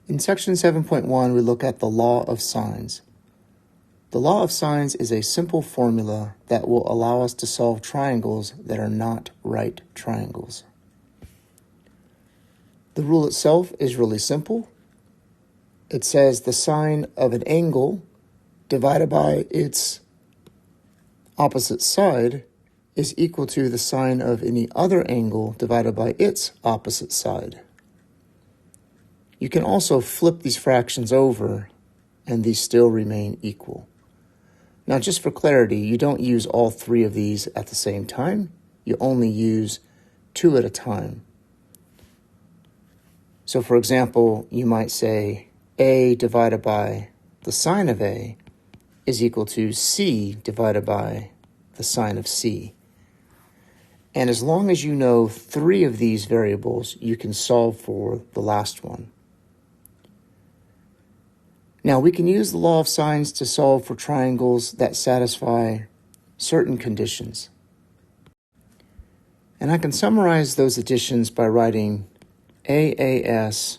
In section 7.1, we look at the law of sines. The law of sines is a simple formula that will allow us to solve triangles that are not right triangles. The rule itself is really simple. It says the sine of an angle divided by its opposite side is equal to the sine of any other angle divided by its opposite side. You can also flip these fractions over and these still remain equal. Now, just for clarity, you don't use all three of these at the same time. You only use two at a time. So, for example, you might say A divided by the sine of A is equal to C divided by the sine of C. And as long as you know three of these variables, you can solve for the last one. Now, we can use the law of sines to solve for triangles that satisfy certain conditions. And I can summarize those additions by writing AAS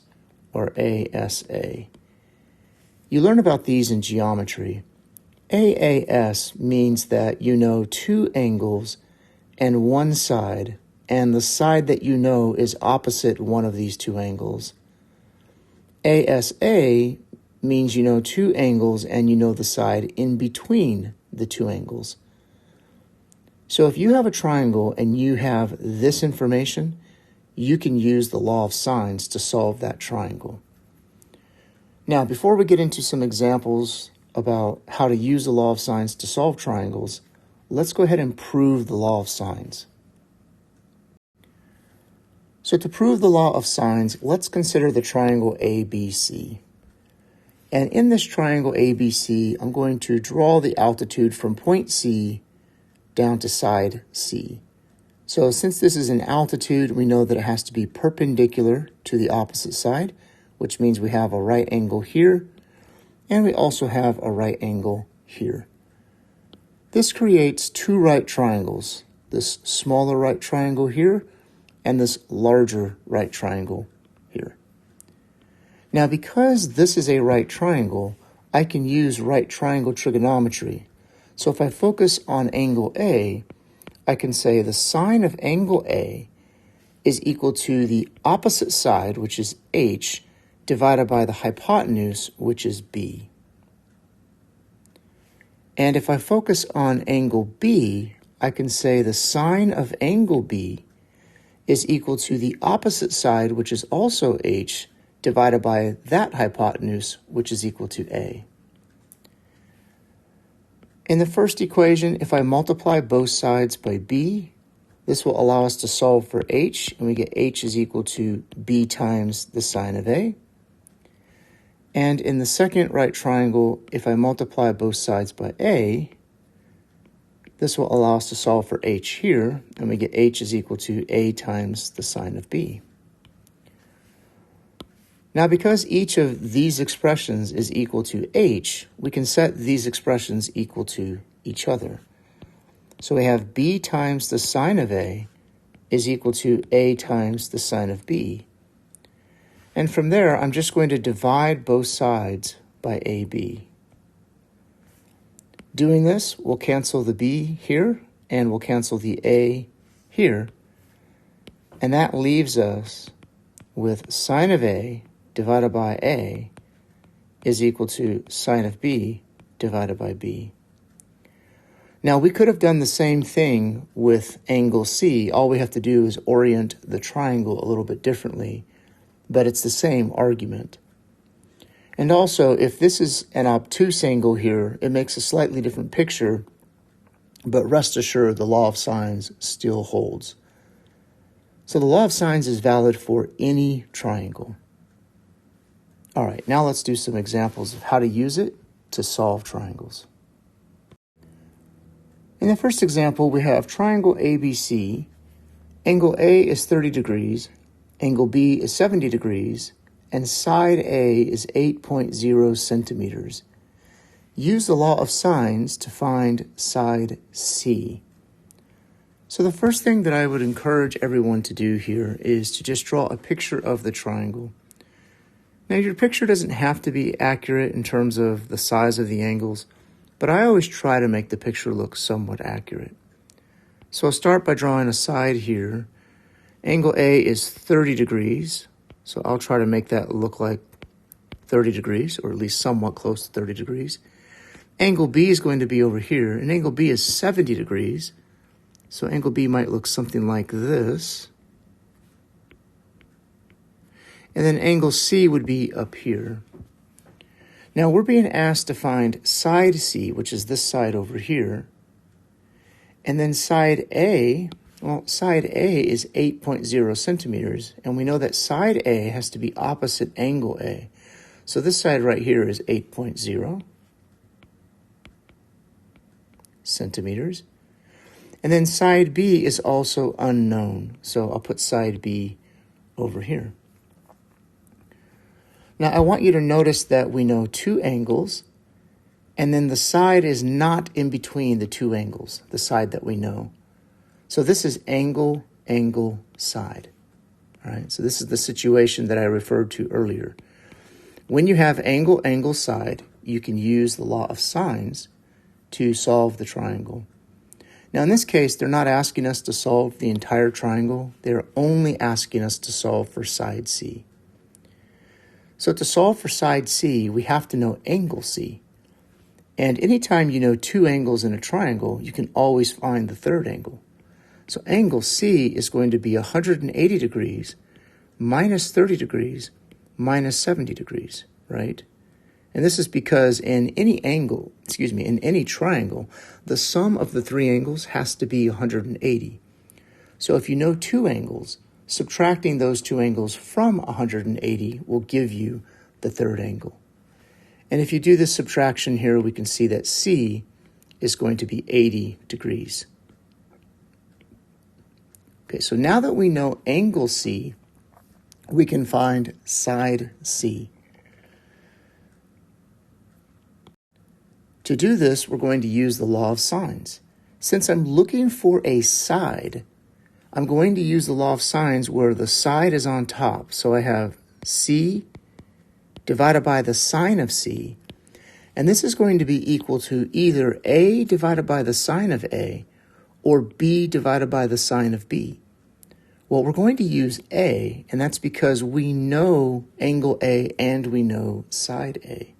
or ASA. You learn about these in geometry. AAS means that you know two angles and one side, and the side that you know is opposite one of these two angles. ASA means you know two angles and you know the side in between the two angles. So if you have a triangle and you have this information, you can use the law of sines to solve that triangle. Now, before we get into some examples about how to use the law of sines to solve triangles, let's go ahead and prove the law of sines. So to prove the law of sines, let's consider the triangle ABC. And in this triangle ABC, I'm going to draw the altitude from point C down to side C. So since this is an altitude, we know that it has to be perpendicular to the opposite side, which means we have a right angle here, and we also have a right angle here. This creates two right triangles, this smaller right triangle here, and this larger right triangle here. Now, because this is a right triangle, I can use right triangle trigonometry. So if I focus on angle A, I can say the sine of angle A is equal to the opposite side, which is H, divided by the hypotenuse, which is B. And if I focus on angle B, I can say the sine of angle B is equal to the opposite side, which is also H, divided by that hypotenuse, which is equal to A. In the first equation, if I multiply both sides by B, this will allow us to solve for H, and we get H is equal to B times the sine of A. And in the second right triangle, if I multiply both sides by A, this will allow us to solve for H here, and we get H is equal to A times the sine of B. Now, because each of these expressions is equal to H, we can set these expressions equal to each other. So we have B times the sine of A is equal to A times the sine of B. And from there, I'm just going to divide both sides by AB. Doing this, we'll cancel the B here, and we'll cancel the A here. And that leaves us with sine of A divided by A is equal to sine of B divided by B. Now, we could have done the same thing with angle C. All we have to do is orient the triangle a little bit differently, but it's the same argument. And also, if this is an obtuse angle here, it makes a slightly different picture, but rest assured the law of sines still holds. So the law of sines is valid for any triangle. All right, now let's do some examples of how to use it to solve triangles. In the first example, we have triangle ABC. Angle A is 30 degrees, angle B is 70 degrees, and side A is 8.0 centimeters. Use the law of sines to find side C. So the first thing that I would encourage everyone to do here is to just draw a picture of the triangle. Now, your picture doesn't have to be accurate in terms of the size of the angles, but I always try to make the picture look somewhat accurate. So I'll start by drawing a side here. Angle A is 30 degrees, so I'll try to make that look like 30 degrees, or at least somewhat close to 30 degrees. Angle B is going to be over here, and angle B is 70 degrees, so angle B might look something like this. And then angle C would be up here. Now we're being asked to find side C, which is this side over here. And then side A, well, side A is 8.0 centimeters, and we know that side A has to be opposite angle A. So this side right here is 8.0 centimeters. And then side B is also unknown, so I'll put side B over here. Now I want you to notice that we know two angles, and then the side is not in between the two angles, the side that we know. So this is angle, angle, side. All right, so this is the situation that I referred to earlier. When you have angle, angle, side, you can use the law of sines to solve the triangle. Now in this case, they're not asking us to solve the entire triangle. They're only asking us to solve for side C. So to solve for side C, we have to know angle C. And anytime you know two angles in a triangle, you can always find the third angle. So angle C is going to be 180 degrees minus 30 degrees minus 70 degrees, right? And this is because in any triangle, the sum of the three angles has to be 180. So if you know two angles, subtracting those two angles from 180 will give you the third angle. And if you do this subtraction here, we can see that C is going to be 80 degrees. Okay, so now that we know angle C, we can find side C. To do this, we're going to use the law of sines. Since I'm looking for a side, I'm going to use the law of sines where the side is on top. So I have C divided by the sine of C, and this is going to be equal to either A divided by the sine of A or B divided by the sine of B. Well, we're going to use A, and that's because we know angle A and we know side A.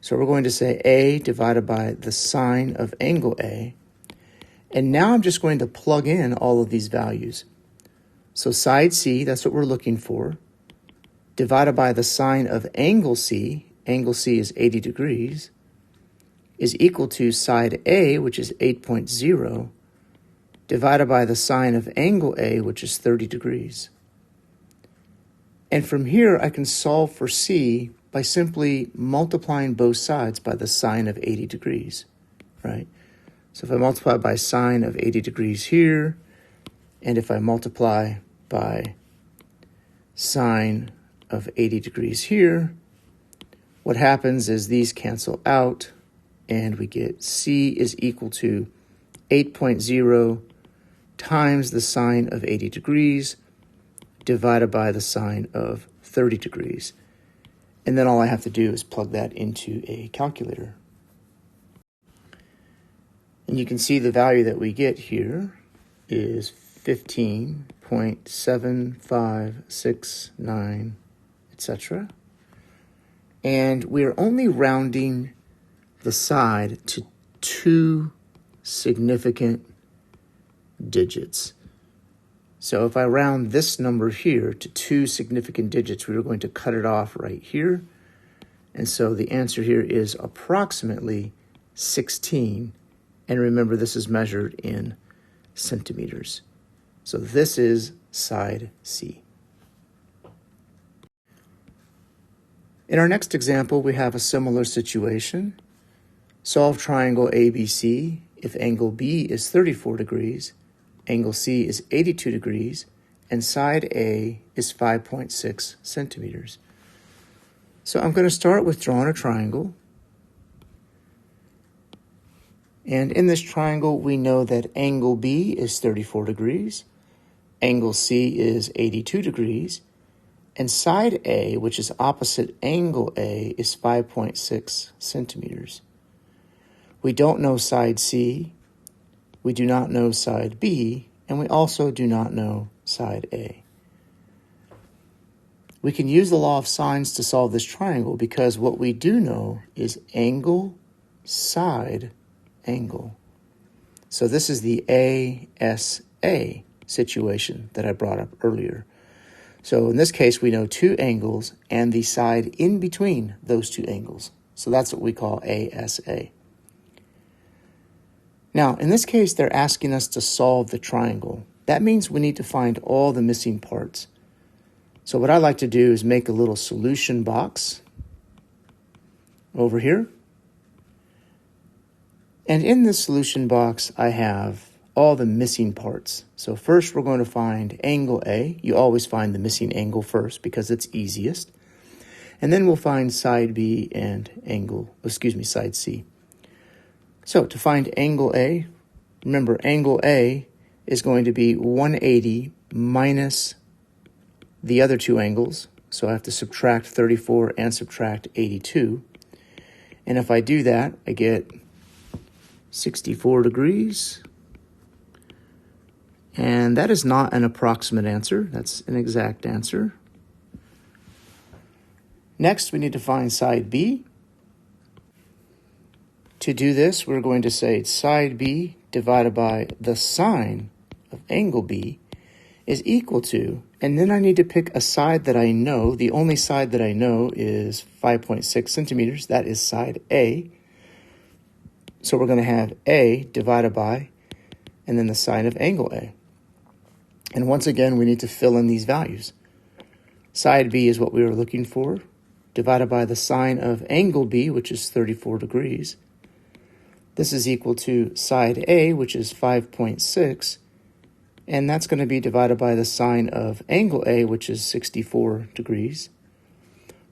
So we're going to say A divided by the sine of angle A, and now I'm just going to plug in all of these values. So side C, that's what we're looking for, divided by the sine of angle C is 80 degrees, is equal to side A, which is 8.0, divided by the sine of angle A, which is 30 degrees. And from here, I can solve for C by simply multiplying both sides by the sine of 80 degrees, right? So if I multiply by sine of 80 degrees here, and if I multiply by sine of 80 degrees here, what happens is these cancel out, and we get C is equal to 8.0 times the sine of 80 degrees divided by the sine of 30 degrees. And then all I have to do is plug that into a calculator. And you can see the value that we get here is 15.7569, etc. And we're only rounding the side to two significant digits. So if I round this number here to two significant digits, we are going to cut it off right here. And so the answer here is approximately 16. And remember, this is measured in centimeters. So this is side C. In our next example, we have a similar situation. Solve triangle ABC if angle B is 34 degrees, angle C is 82 degrees, and side A is 5.6 centimeters. So I'm going to start with drawing a triangle. And in this triangle, we know that angle B is 34 degrees, angle C is 82 degrees, And side A, which is opposite angle A, is 5.6 centimeters. We don't know side C, we do not know side B, and we also do not know side A. We can use the law of sines to solve this triangle because what we do know is angle, side, angle. So this is the ASA situation that I brought up earlier. So in this case, we know two angles and the side in between those two angles. So that's what we call ASA. Now, in this case, they're asking us to solve the triangle. That means we need to find all the missing parts. So what I like to do is make a little solution box over here. And in this solution box, I have all the missing parts. So first we're going to find angle A. You always find the missing angle first because it's easiest. And then we'll find side B and side C. So to find angle A, remember angle A is going to be 180 minus the other two angles. So I have to subtract 34 and subtract 82. And if I do that, I get 64 degrees. And that is not an approximate answer. That's an exact answer. Next, we need to find side B. To do this, we're going to say side B divided by the sine of angle B is equal to, and then I need to pick a side that I know. The only side that I know is 5.6 centimeters. That is side A. So we're going to have A divided by, and then the sine of angle A. And once again, we need to fill in these values. Side B is what we were looking for, divided by the sine of angle B, which is 34 degrees. This is equal to side A, which is 5.6, and that's going to be divided by the sine of angle A, which is 64 degrees.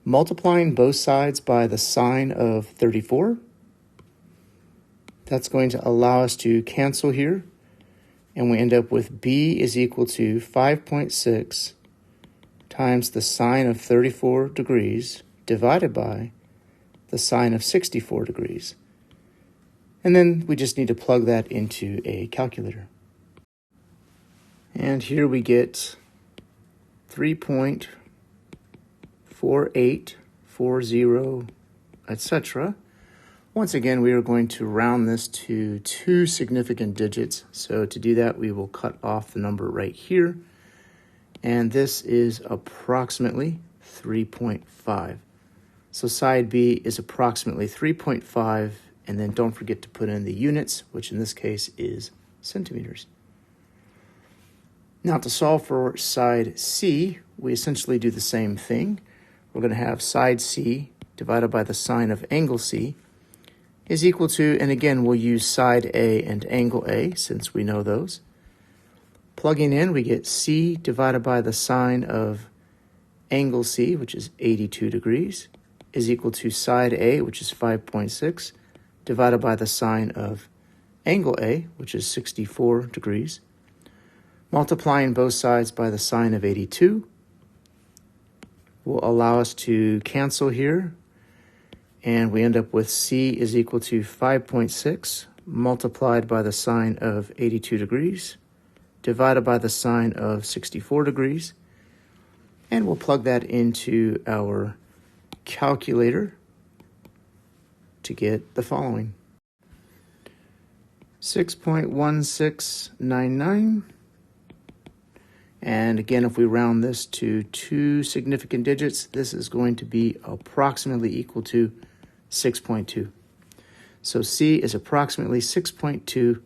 Multiplying both sides by the sine of 34, that's going to allow us to cancel here, and we end up with B is equal to 5.6 times the sine of 34 degrees divided by the sine of 64 degrees. And then we just need to plug that into a calculator. And here we get 3.4840, etc. Once again, we are going to round this to two significant digits. So to do that, we will cut off the number right here. And this is approximately 3.5. So side B is approximately 3.5. And then don't forget to put in the units, which in this case is centimeters. Now to solve for side C, we essentially do the same thing. We're going to have side C divided by the sine of angle C is equal to, and again, we'll use side A and angle A since we know those. Plugging in, we get C divided by the sine of angle C, which is 82 degrees, is equal to side A, which is 5.6, divided by the sine of angle A, which is 64 degrees. Multiplying both sides by the sine of 82 will allow us to cancel here, and we end up with C is equal to 5.6 multiplied by the sine of 82 degrees divided by the sine of 64 degrees, and we'll plug that into our calculator to get the following. 6.1699. And again, if we round this to two significant digits, this is going to be approximately equal to 6.2. So C is approximately 6.2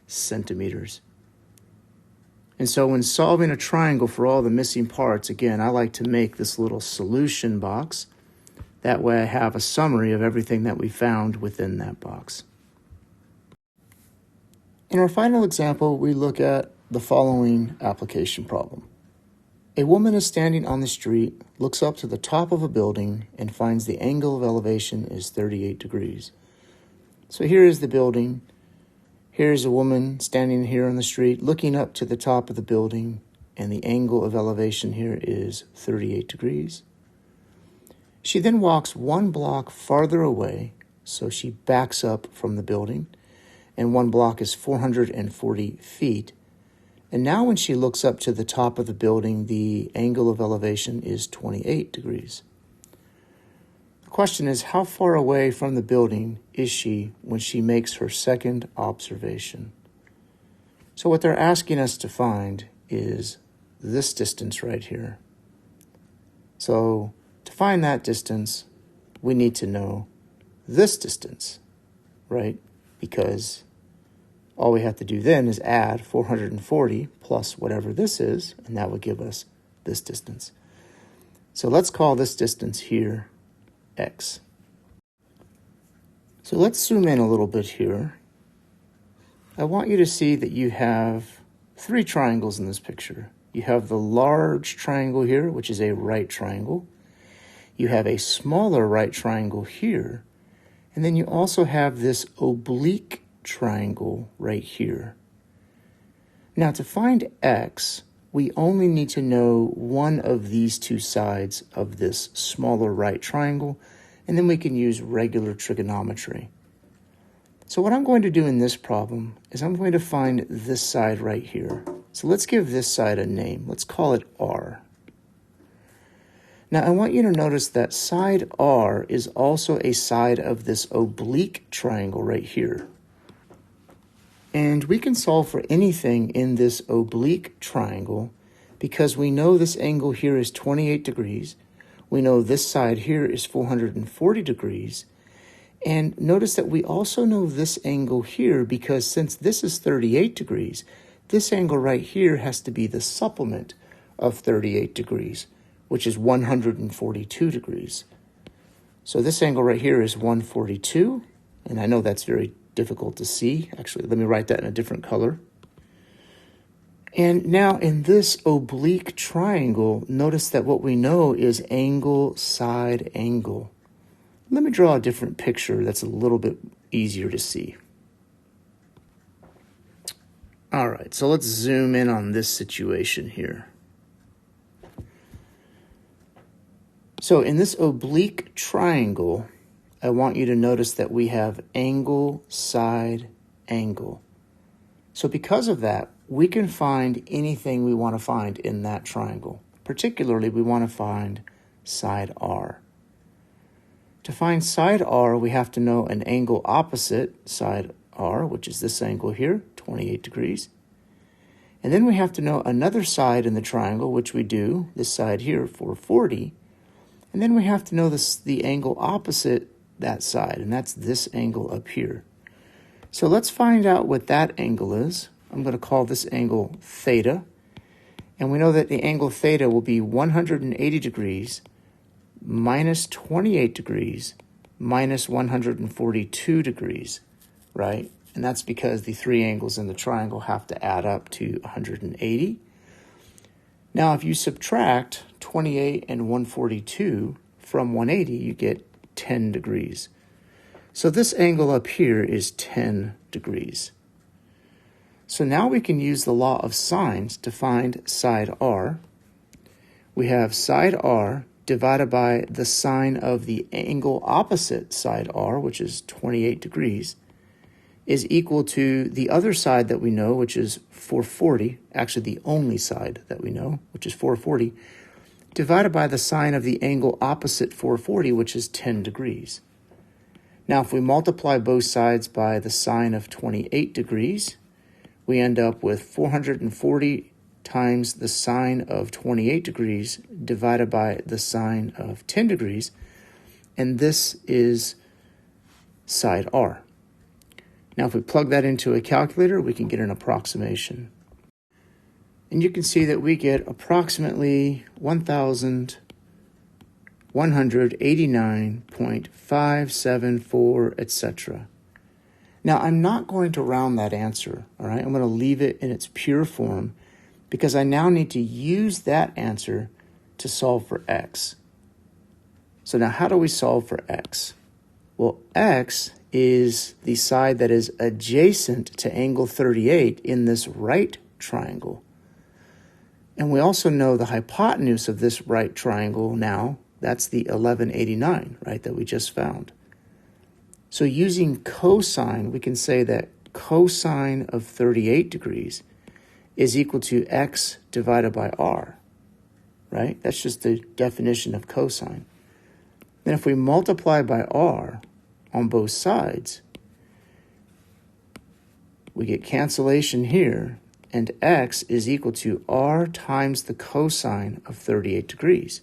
centimeters. And so when solving a triangle for all the missing parts, again, I like to make this little solution box. That way I have a summary of everything that we found within that box. In our final example, we look at the following application problem. A woman is standing on the street, looks up to the top of a building, and finds the angle of elevation is 38 degrees. So here is the building. Here's a woman standing here on the street, looking up to the top of the building, and the angle of elevation here is 38 degrees. She then walks 1 block farther away, so she backs up from the building, and 1 block is 440 feet. And now when she looks up to the top of the building, the angle of elevation is 28 degrees. The question is, how far away from the building is she when she makes her second observation? So what they're asking us to find is this distance right here. So to find that distance, we need to know this distance, right? Because all we have to do then is add 440 plus whatever this is, and that would give us this distance. So let's call this distance here x. So let's zoom in a little bit here. I want you to see that you have 3 triangles in this picture. You have the large triangle here, which is a right triangle. You have a smaller right triangle here. And then you also have this oblique triangle right here. Now to find x, we only need to know one of these 2 sides of this smaller right triangle, and then we can use regular trigonometry. So what I'm going to do in this problem is I'm going to find this side right here. So let's give this side a name. Let's call it R. Now I want you to notice that side R is also a side of this oblique triangle right here. And we can solve for anything in this oblique triangle because we know this angle here is 28 degrees. We know this side here is 440 degrees. And notice that we also know this angle here because since this is 38 degrees, this angle right here has to be the supplement of 38 degrees, which is 142 degrees. So this angle right here is 142, and I know that's very difficult to see. Actually, let me write that in a different color. And now in this oblique triangle, notice that what we know is angle, side, angle. Let me draw a different picture that's a little bit easier to see. All right, so let's zoom in on this situation here. So in this oblique triangle, I want you to notice that we have angle, side, angle. So because of that, we can find anything we want to find in that triangle. Particularly, we want to find side R. To find side R, we have to know an angle opposite side R, which is this angle here, 28 degrees. And then we have to know another side in the triangle, which we do, this side here, 440. And then we have to know the angle opposite that side, and that's this angle up here. So let's find out what that angle is. I'm going to call this angle theta. And we know that the angle theta will be 180 degrees minus 28 degrees minus 142 degrees, right? And that's because the 3 angles in the triangle have to add up to 180. Now, if you subtract 28 and 142 from 180, you get 10 degrees. So this angle up here is 10 degrees. So now we can use the law of sines to find side R. We have side R divided by the sine of the angle opposite side R, which is 28 degrees, is equal to the other side that we know, which is 440, actually the only side that we know, which is 440, divided by the sine of the angle opposite 440, which is 10 degrees. Now, if we multiply both sides by the sine of 28 degrees, we end up with 440 times the sine of 28 degrees divided by the sine of 10 degrees, and this is side R. Now, if we plug that into a calculator, we can get an approximation. And you can see that we get approximately 1,189.574, etc. Now, I'm not going to round that answer, all right? I'm going to leave it in its pure form because I now need to use that answer to solve for x. So now how do we solve for x? Well, x is the side that is adjacent to angle 38 in this right triangle. And we also know the hypotenuse of this right triangle now. That's the 1189, right, that we just found. So using cosine, we can say that cosine of 38 degrees is equal to x divided by r, right? That's just the definition of cosine. Then if we multiply by r on both sides, we get cancellation here, and x is equal to r times the cosine of 38 degrees.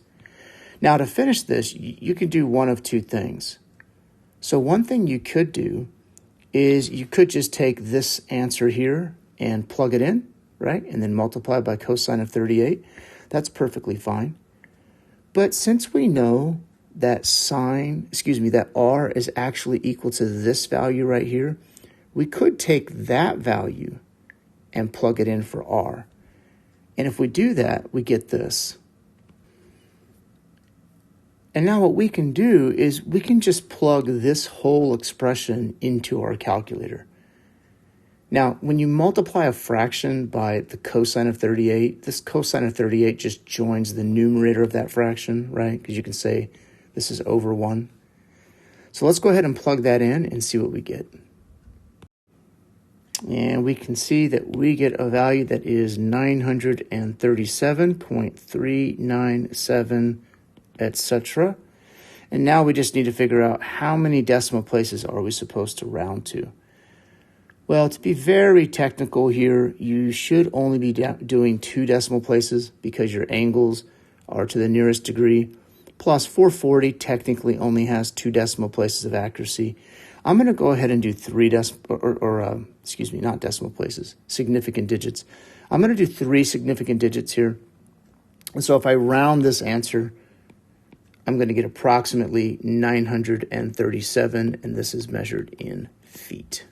Now to finish this, you can do one of two things. So one thing you could do is you could just take this answer here and plug it in, right? And then multiply by cosine of 38. That's perfectly fine. But since we know that that r is actually equal to this value right here, we could take that value and plug it in for r. And if we do that, we get this. And now what we can do is we can just plug this whole expression into our calculator. Now, when you multiply a fraction by the cosine of 38, this cosine of 38 just joins the numerator of that fraction, right? Because you can say this is over 1. So let's go ahead and plug that in and see what we get. And we can see that we get a value that is 937.397, etc. And now we just need to figure out how many decimal places are we supposed to round to. Well, to be very technical here, you should only be doing 2 decimal places because your angles are to the nearest degree. Plus 440 technically only has 2 decimal places of accuracy. I'm going to go ahead and do significant digits. I'm going to do 3 significant digits here. And so if I round this answer, I'm going to get approximately 937, and this is measured in feet.